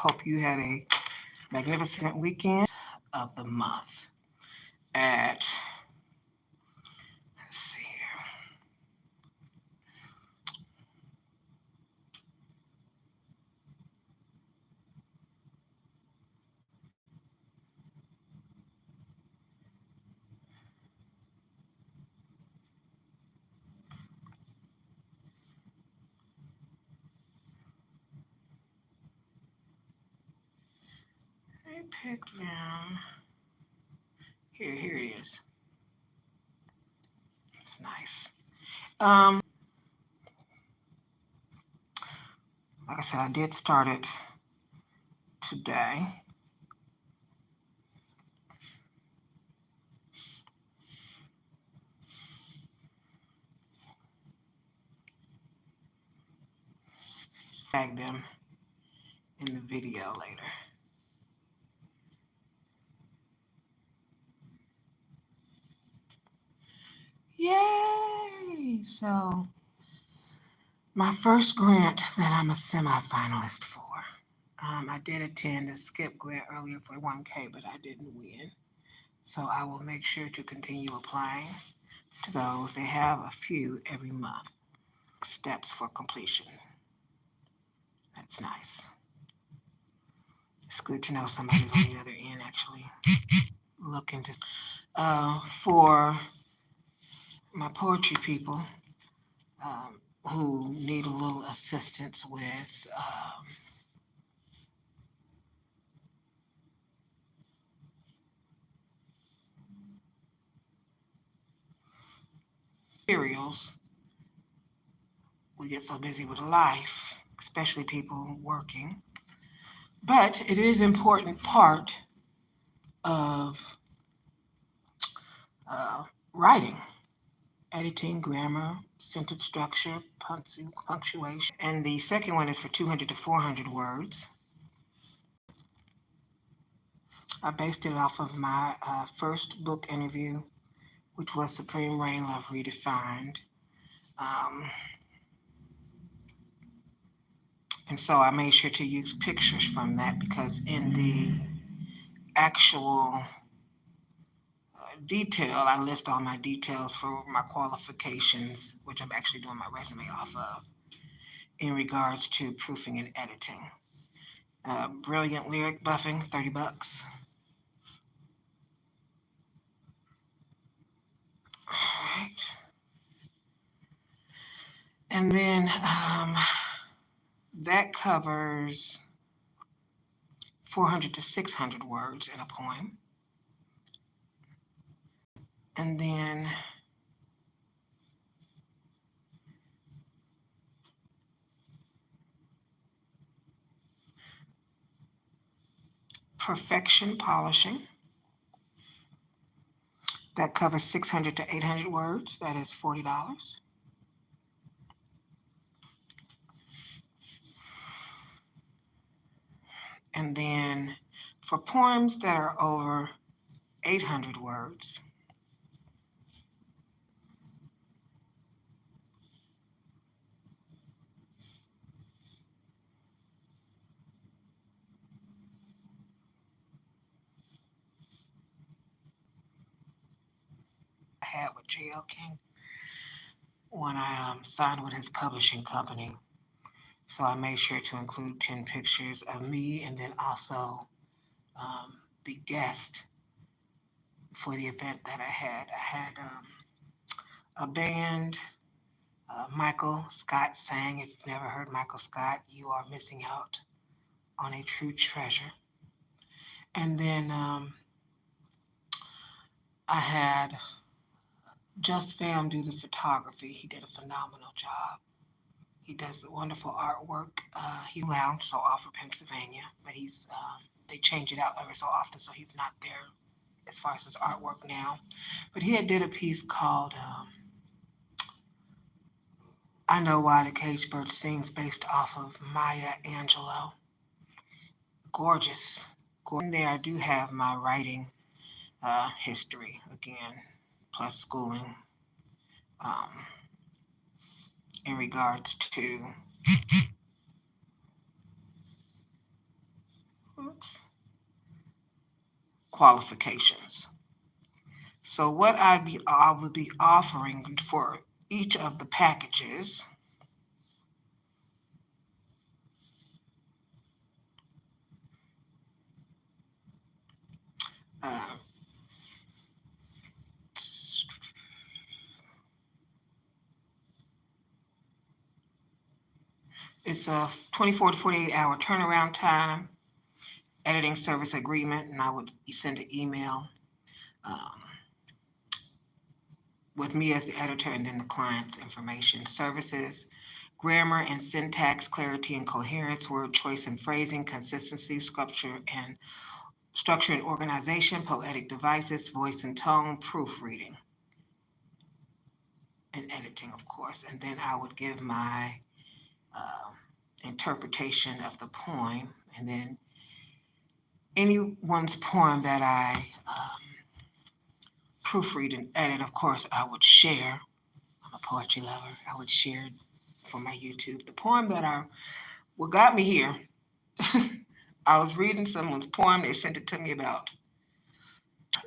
Hope you had a magnificent weekend of the month. At let's see here. I picked them. Here it is. It's nice. Like I said, I did start it today. Tag them in the video later. Yay! So, my first grant that I'm a semi-finalist for. I did attend a skip grant earlier for 1K, but I didn't win. So I will make sure to continue applying to those. They have a few every month. Steps for completion. That's nice. It's good to know somebody's on the other end actually looking to. For my poetry people who need a little assistance with materials, we get so busy with life, especially people working. But it is an important part of writing, editing, grammar, sentence structure, punctuation. And the second one is for 200 to 400 words. I based it off of my first book interview, which was Supreme Rain Love Redefined. And so I made sure to use pictures from that because in the actual detail, I list all my details for my qualifications, which I'm actually doing my resume off of, in regards to proofing and editing. Brilliant lyric buffing, $30. All right. And then that covers 400 to 600 words in a poem. And then perfection polishing. That covers 600 to 800 words. That is $40. And then for poems that are over 800 words, I had with J.L. King when I signed with his publishing company. So I made sure to include 10 pictures of me and then also the guest for the event that I had. I had a band. Michael Scott sang. If you've never heard Michael Scott, you are missing out on a true treasure. And then I had Just Fam do the photography. He did a phenomenal job. He does wonderful artwork. He lounge so off of Pennsylvania, but they change it out every so often, so he's not there as far as his artwork now. But he had did a piece called I Know Why the Caged Bird Sings, based off of Maya Angelou. Gorgeous. In there, I do have my writing history again, plus schooling in regards to qualifications. So what I would be offering for each of the packages uh, it's a 24 to 48 hour turnaround time, editing service agreement, and I would send an email um, with me as the editor and then the client's information. Services, grammar and syntax, clarity and coherence, word choice and phrasing, consistency, structure and organization, poetic devices, voice and tone, proofreading, and editing, of course. And then I would give my uh, interpretation of the poem, and then anyone's poem that I proofread and edit, of course, I would share. I'm a poetry lover. I would share for my YouTube. The poem what got me here, I was reading someone's poem. They sent it to me about,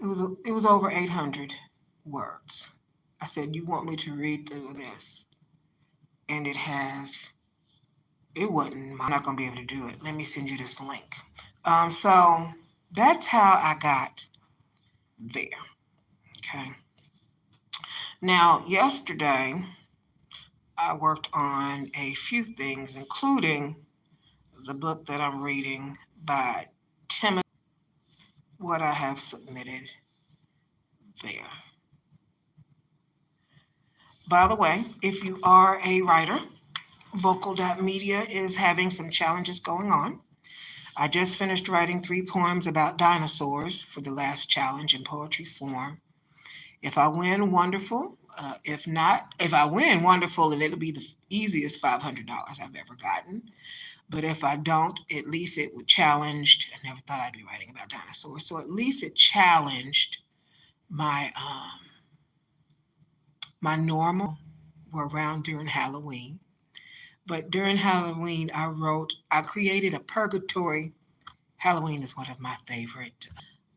it was over 800 words. I said, you want me to read through this? And it wasn't, I'm not going to be able to do it. Let me send you this link. So that's how I got there. Okay. Now, yesterday, I worked on a few things, including the book that I'm reading by Timothy, what I have submitted there. By the way, if you are a writer, Vocal.media is having some challenges going on. I just finished writing 3 poems about dinosaurs for the last challenge in poetry form. If I win, wonderful. If not, if I win, wonderful, and it'll be the easiest $500 I've ever gotten. But if I don't, at least it would challenged. I never thought I'd be writing about dinosaurs, so at least it challenged my my normal were around during Halloween. But during Halloween, I created a purgatory. Halloween is one of my favorite.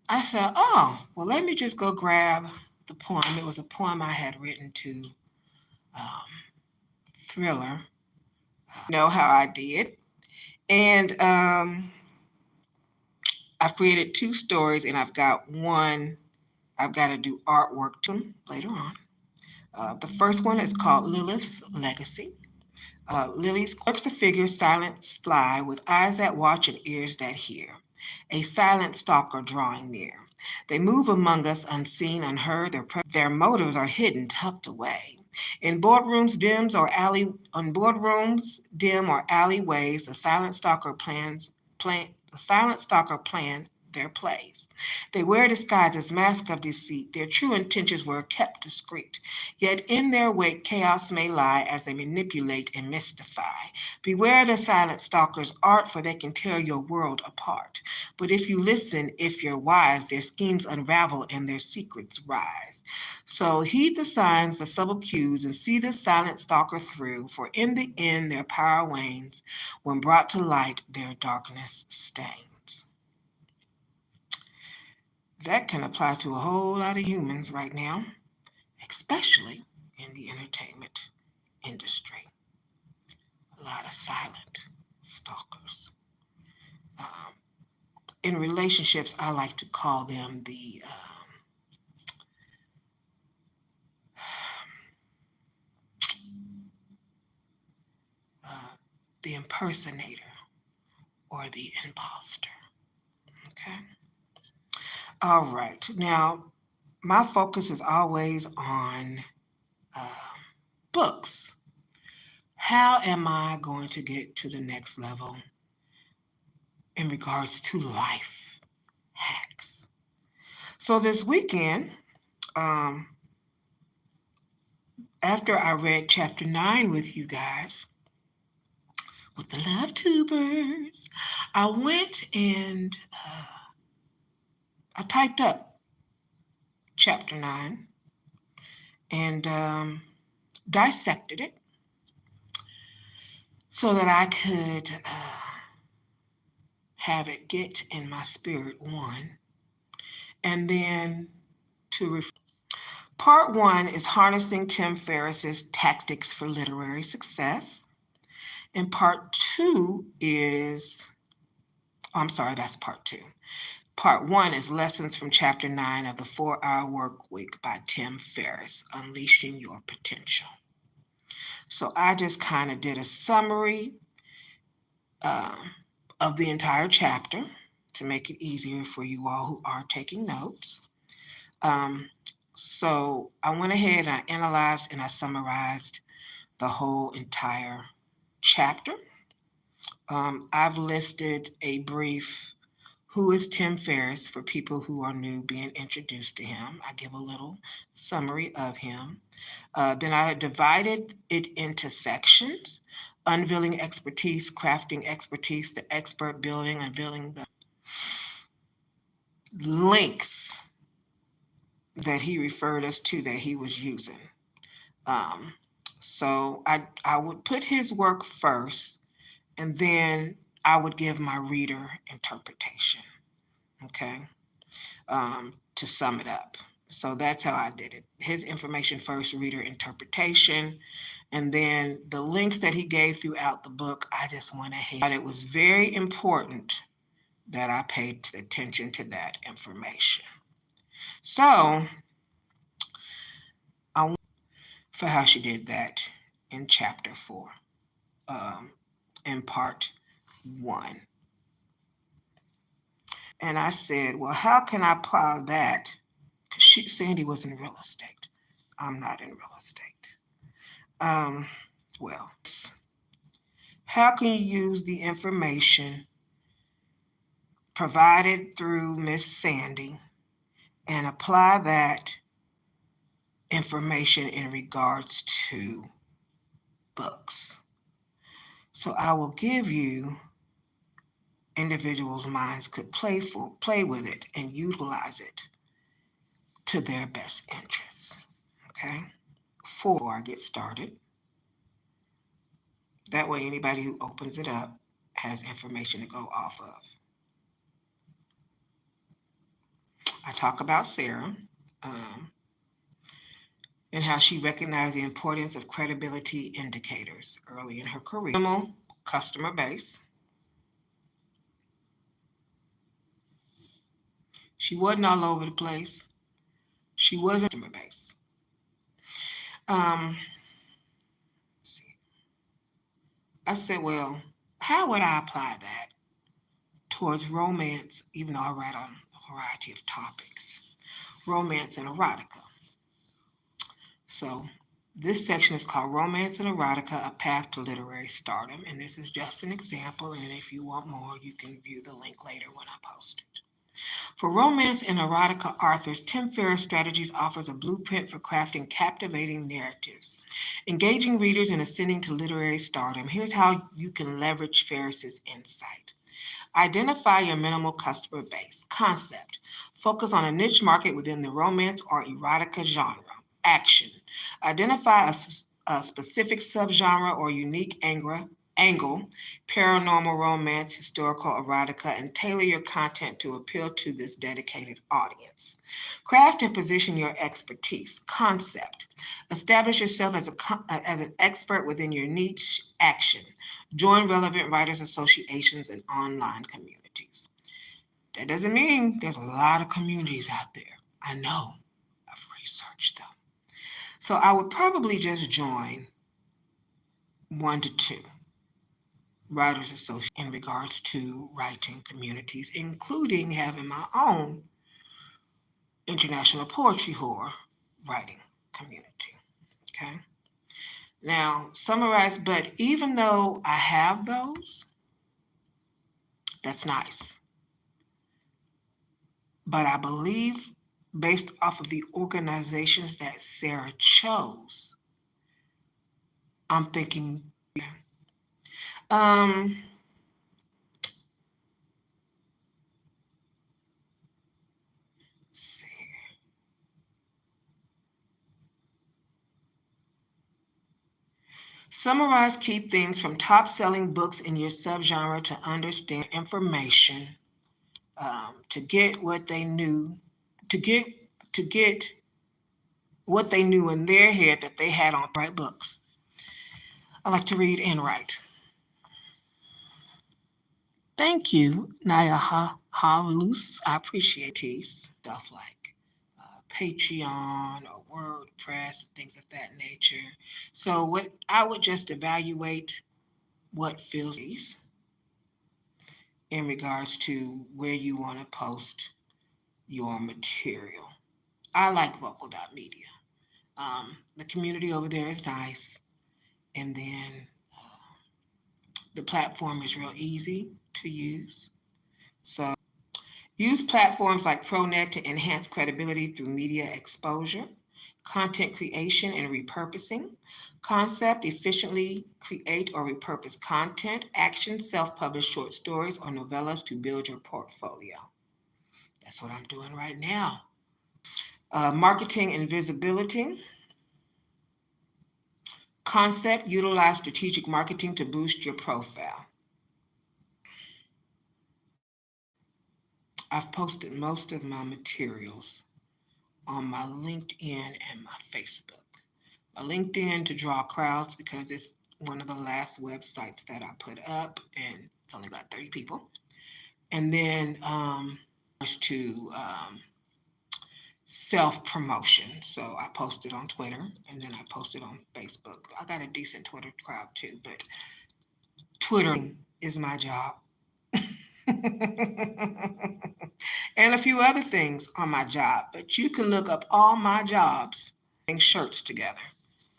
I said, oh, well, let me just go grab the poem. It was a poem I had written to um, Thriller. Know how I did. And I've created 2 stories, and I've got one, I've got to do artwork to them later on. The first one is called Lilith's Legacy. Lily's quirks a figure, silent, sly, with eyes that watch and ears that hear. A silent stalker drawing near. They move among us, unseen, unheard. Their motives are hidden, tucked away. In boardrooms, dim or alleyways, the silent stalker planned their plays. They wear disguises, masks of deceit. Their true intentions were kept discreet. Yet in their wake, chaos may lie as they manipulate and mystify. Beware the silent stalker's art, for they can tear your world apart. But if you listen, if you're wise, their schemes unravel and their secrets rise. So heed the signs, the subtle cues, and see the silent stalker through, for in the end their power wanes. When brought to light, their darkness stains. That can apply to a whole lot of humans right now, especially in the entertainment industry. A lot of silent stalkers. Um, in relationships, I like to call them the impersonator or the imposter. Okay. All right. Now, my focus is always on uh, books. How am I going to get to the next level in regards to life hacks? So this weekend, um, after I read chapter 9 with you guys, with the love tubers, I went and I typed up chapter 9 and dissected it so that I could have it get in my spirit, one, And then part 1 is harnessing Tim Ferriss's tactics for literary success. And part 2 is, I'm sorry, that's part 2. Part 1 is lessons from chapter 9 of the 4-Hour Work Week by Tim Ferriss, Unleashing Your Potential. So I just kind of did a summary of the entire chapter to make it easier for you all who are taking notes. So I went ahead and I analyzed and I summarized the whole entire chapter. I've listed a brief who is Tim Ferriss for people who are new being introduced to him. I give a little summary of him. Then I divided it into sections: unveiling expertise, crafting expertise, the expert building, unveiling the links that he referred us to that he was using. So I would put his work first, and then I would give my reader interpretation, okay, to sum it up. So that's how I did it. His information first, reader interpretation, and then the links that he gave throughout the book, I just went ahead. It was very important that I paid attention to that information. So for how she did that in chapter 4, in part 1. And I said, well, how can I apply that? Because Sandy was in real estate. I'm not in real estate. Well, how can you use the information provided through Miss Sandy and apply that information in regards to books? So I will give you individuals' minds could play with it and utilize it to their best interests. Okay? Before I get started. That way anybody who opens it up has information to go off of. I talk about Sarah and how she recognized the importance of credibility indicators early in her career. Minimal customer base. She wasn't all over the place. She wasn't customer base. I said, well, how would I apply that towards romance, even though I write on a variety of topics? Romance and erotica. So this section is called Romance and Erotica, A Path to Literary Stardom. And this is just an example. And if you want more, you can view the link later when I post it. For romance and erotica authors, Tim Ferriss Strategies offers a blueprint for crafting captivating narratives, engaging readers and ascending to literary stardom. Here's how you can leverage Ferriss's insight. Identify your minimal customer base. Concept. Focus on a niche market within the romance or erotica genre. Action. Identify a specific subgenre or unique angle, paranormal romance, historical erotica, and tailor your content to appeal to this dedicated audience. Craft and position your expertise. Concept. Establish yourself as an expert within your niche. Action. Join relevant writers associations and online communities. That doesn't mean there's a lot of communities out there. I know. I've researched them. So I would probably just join 1 to 2 writers associations in regards to writing communities, including having my own International Poetry Whore writing community. Okay. Now, summarize, but even though I have those, that's nice. But I believe, based off of the organizations that Sarah chose, I'm thinking, summarize key themes from top-selling books in your subgenre to understand information, to get what they knew to get what they knew in their head that they had on write books. I like to read and write. Thank you, Naya Halus. I appreciate these stuff like Patreon or WordPress, things of that nature. So what I would just evaluate what feels in regards to where you want to post your material. I like vocal.media. The community over there is nice, and then the platform is real easy to use. So use platforms like ProNet to enhance credibility through media exposure, content creation and repurposing, concept, efficiently create or repurpose content, action, self-publish short stories or novellas to build your portfolio. That's what I'm doing right now. Marketing and visibility. Concept, utilize strategic marketing to boost your profile. I've posted most of my materials on my LinkedIn and my Facebook. My LinkedIn to draw crowds because it's one of the last websites that I put up, and it's only got 30 people. And then to self-promotion. So I posted on Twitter and then I posted on Facebook. I got a decent Twitter crowd too, but Twitter is my job. And a few other things on my job, but you can look up all my jobs putting shirts together.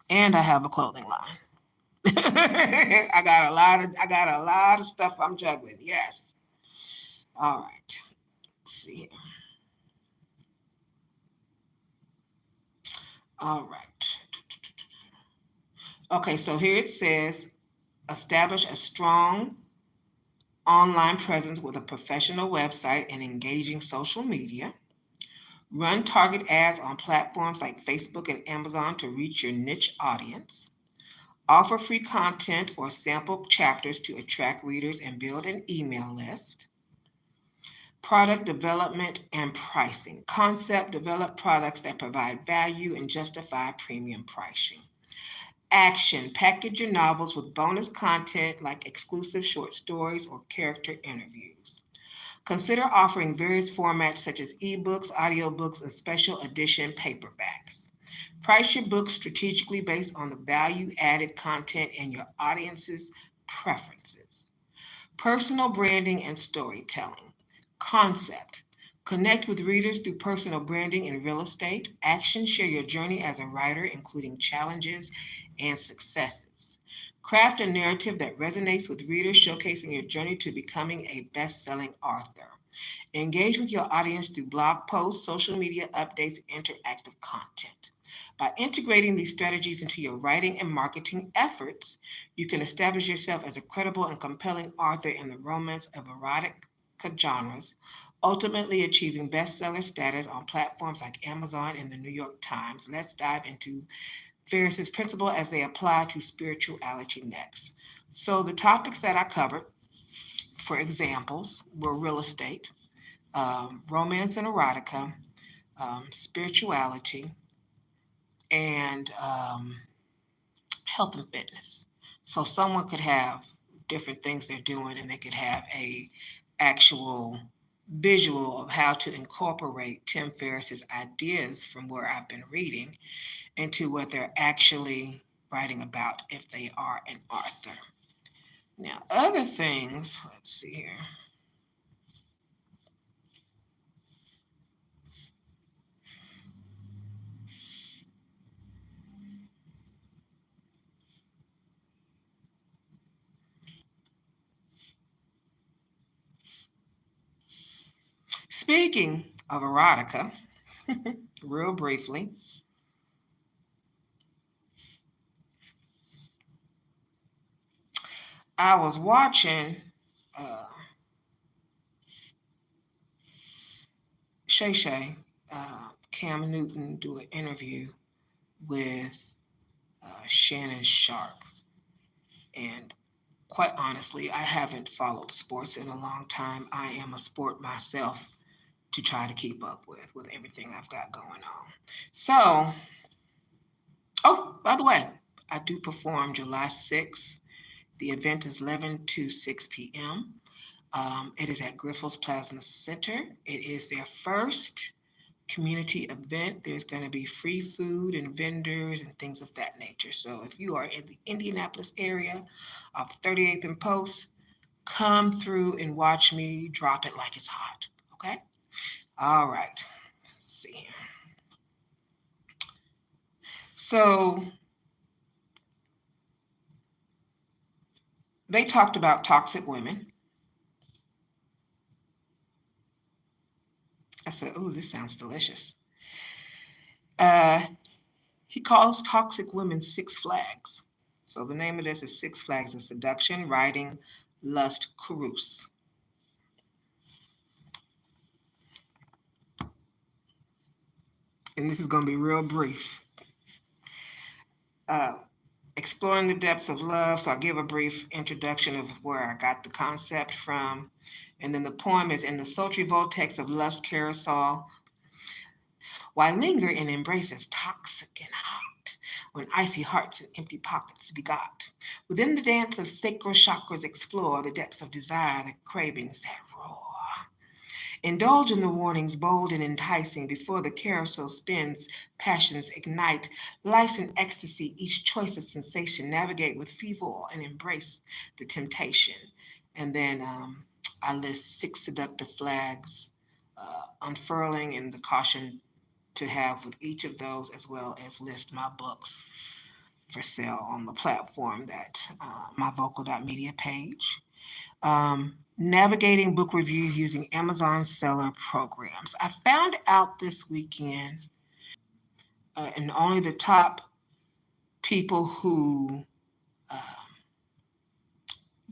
And I have a clothing line. I got a lot of stuff I'm juggling. Yes. All right. Let's see here. All right. Okay, so here it says establish a strong online presence with a professional website and engaging social media. Run target ads on platforms like Facebook and Amazon to reach your niche audience. Offer free content or sample chapters to attract readers and build an email list. Product development and pricing. Concept, develop products that provide value and justify premium pricing. Action, package your novels with bonus content like exclusive short stories or character interviews. Consider offering various formats such as ebooks, audiobooks, and special edition paperbacks. Price your books strategically based on the value added content and your audience's preferences. Personal branding and storytelling. Concept. Connect with readers through personal branding in real estate. Action, share your journey as a writer, including challenges and successes. Craft a narrative that resonates with readers, showcasing your journey to becoming a best-selling author. Engage with your audience through blog posts, social media updates, and interactive content. By integrating these strategies into your writing and marketing efforts, you can establish yourself as a credible and compelling author in the romance of erotic genres, ultimately achieving bestseller status on platforms like Amazon and the New York Times. Let's dive into Ferris's principle as they apply to spirituality next. So the topics that I covered, for examples, were real estate, romance and erotica, spirituality, and health and fitness. So someone could have different things they're doing, and they could have a actual visual of how to incorporate Tim Ferriss's ideas from where I've been reading into what they're actually writing about if they are an author. Now, other things, let's see here. Speaking of erotica, real briefly, I was watching Shay Shay, Cam Newton, do an interview with Shannon Sharp. And quite honestly, I haven't followed sports in a long time. I am a sport myself to try to keep up with everything I've got going on. So, oh, by the way, I do perform July 6th. The event is 11 to 6 p.m. It is at Griffiths Plasma Center. It is their first community event. There's going to be free food and vendors and things of that nature. So if you are in the Indianapolis area of 38th and Post, come through and watch me drop it like it's hot. Okay? All right. Let's see here. So they talked about toxic women. I said, "Ooh, this sounds delicious." Uh, he calls toxic women Six Flags. So the name of this is Six Flags of Seduction, Riding, Lust, Carouse. And this is going to be real brief. Uh, exploring the depths of love. So I'll give a brief introduction of where I got the concept from. And then the poem is in the sultry vortex of lust carousel. Why linger in embraces toxic and hot, when icy hearts and empty pockets begot? Within the dance of sacral chakras explore the depths of desire, the cravings that roar. Indulge in the warnings bold and enticing before the carousel spins, passions ignite, life's in ecstasy, each choice a sensation, navigate with fever and embrace the temptation. And then I list 6 seductive flags, unfurling, and the caution to have with each of those, as well as list my books for sale on the platform that my vocal.media page. Navigating book reviews using Amazon seller programs. I found out this weekend, and only the top people who uh,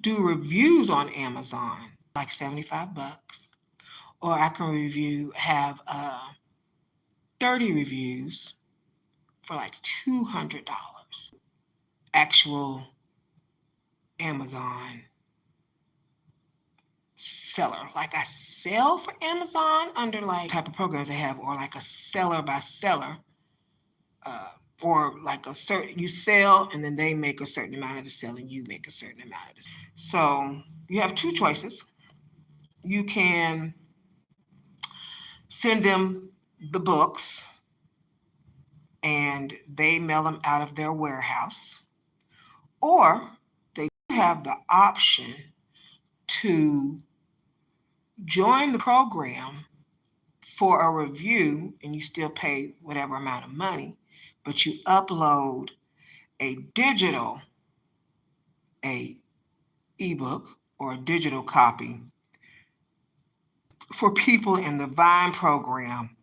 do reviews on Amazon, like 75 bucks, or I can have 30 reviews for like $200. Actual Amazon seller. Like I sell for Amazon under like type of programs they have, or like a seller by seller, or like a certain, you sell and then they make a certain amount of the sale and you make a certain amount of the sale. So you have 2 choices. You can send them the books and they mail them out of their warehouse, or they have the option to join the program for a review and you still pay whatever amount of money, but you upload a digital, a ebook or a digital copy for people in the Vine program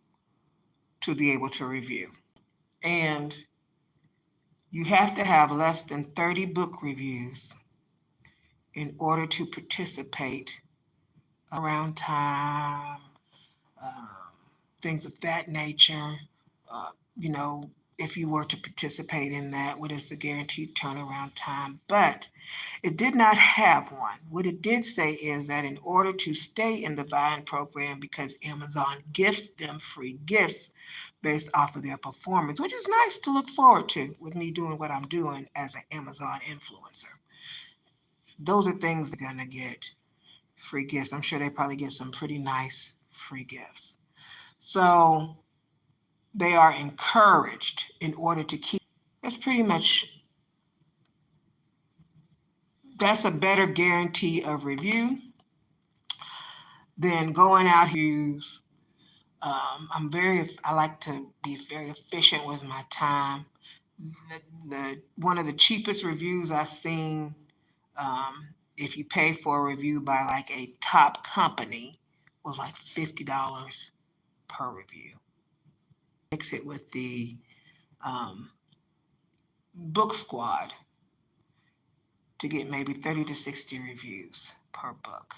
to be able to review. And you have to have less than 30 book reviews in order to participate around time, things of that nature. Uh, you know, if you were to participate in that, what is the guaranteed turnaround time? But it did not have one. What it did say is that in order to stay in the Vine program, because Amazon gifts them free gifts based off of their performance, which is nice to look forward to with me doing what I'm doing as an Amazon influencer. Those are things they're going to get free gifts. I'm sure they probably get some pretty nice free gifts. So they are encouraged in order to keep. That's pretty much, that's a better guarantee of review than going out here. I like to be very efficient with my time. One of the cheapest reviews I've seen, um, if you pay for a review by like a top company, was like $50 per review. Mix it with the um, book squad to get maybe 30 to 60 reviews per book.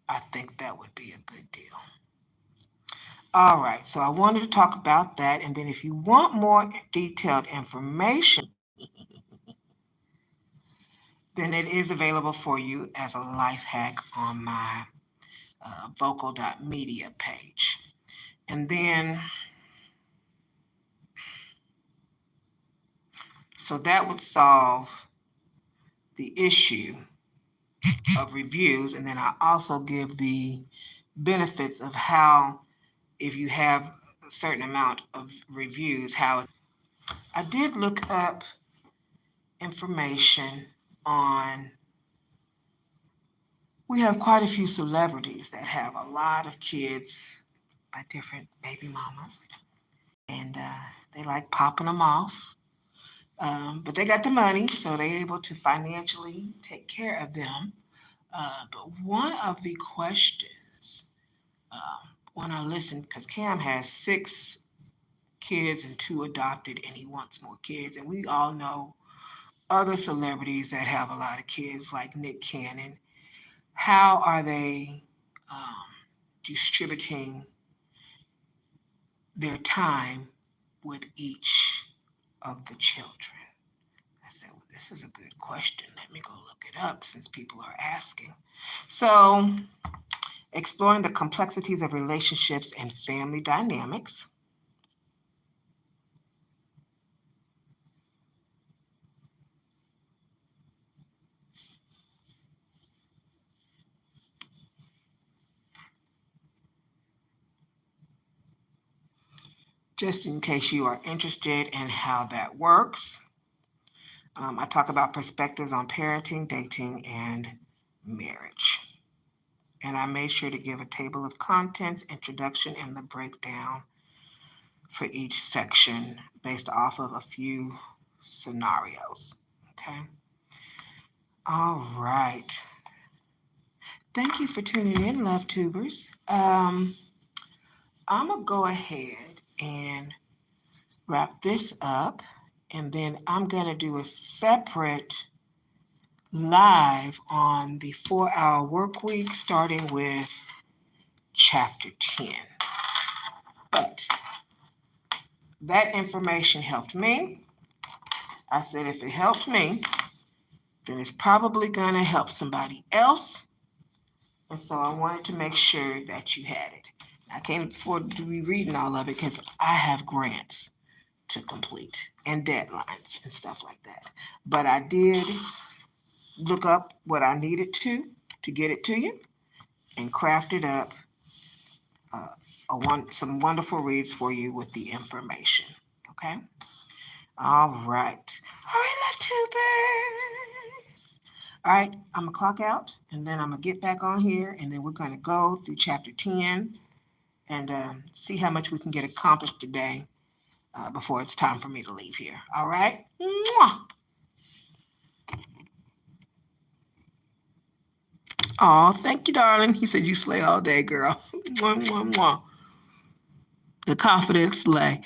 I think that would be a good deal. All right, so I wanted to talk about that. And then if you want more detailed information, then it is available for you as a life hack on my vocal.media page. And then, so that would solve the issue of reviews. And then I also give the benefits of how, if you have a certain amount of reviews, how I did look up information on, we have quite a few celebrities that have a lot of kids by different baby mamas. And they like popping them off. But they got the money, so they're able to financially take care of them. But one of the questions, when I listened, because Cam has 6 kids and 2 adopted, and he wants more kids. And we all know other celebrities that have a lot of kids, like Nick Cannon. How are they distributing their time with each of the children? I said, well, this is a good question. Let me go look it up since people are asking. So, exploring the complexities of relationships and family dynamics. Just in case you are interested in how that works. I talk about perspectives on parenting, dating, and marriage. And I made sure to give a table of contents, introduction, and the breakdown for each section based off of a few scenarios. Okay. All right. Thank you for tuning in, Love Tubers. I'm going to go ahead and wrap this up, and then I'm going to do a separate live on the 4-hour work week, starting with chapter 10. But that information helped me. I said, if it helped me, then it's probably going to help somebody else. And so I wanted to make sure that you had it. I can't afford to be reading all of it because I have grants to complete and deadlines and stuff like that. But I did look up what I needed to get it to you and crafted up some wonderful reads for you with the information. Okay? All right. All right, Love Tubers. All right, I'm going to clock out, and then I'm going to get back on here, and then we're going to go through chapter 10 and see how much we can get accomplished today before it's time for me to leave here. All right? Mwah! Oh, thank you, darling. He said you slay all day, girl. Mwah, mwah, mwah. The confidence slay.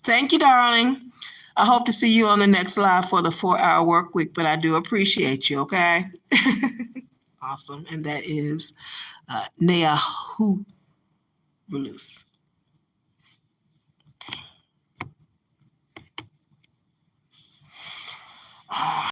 Thank you, darling. I hope to see you on the next live for the 4-hour work week, but I do appreciate you, okay? Awesome. And that is Neahu Release.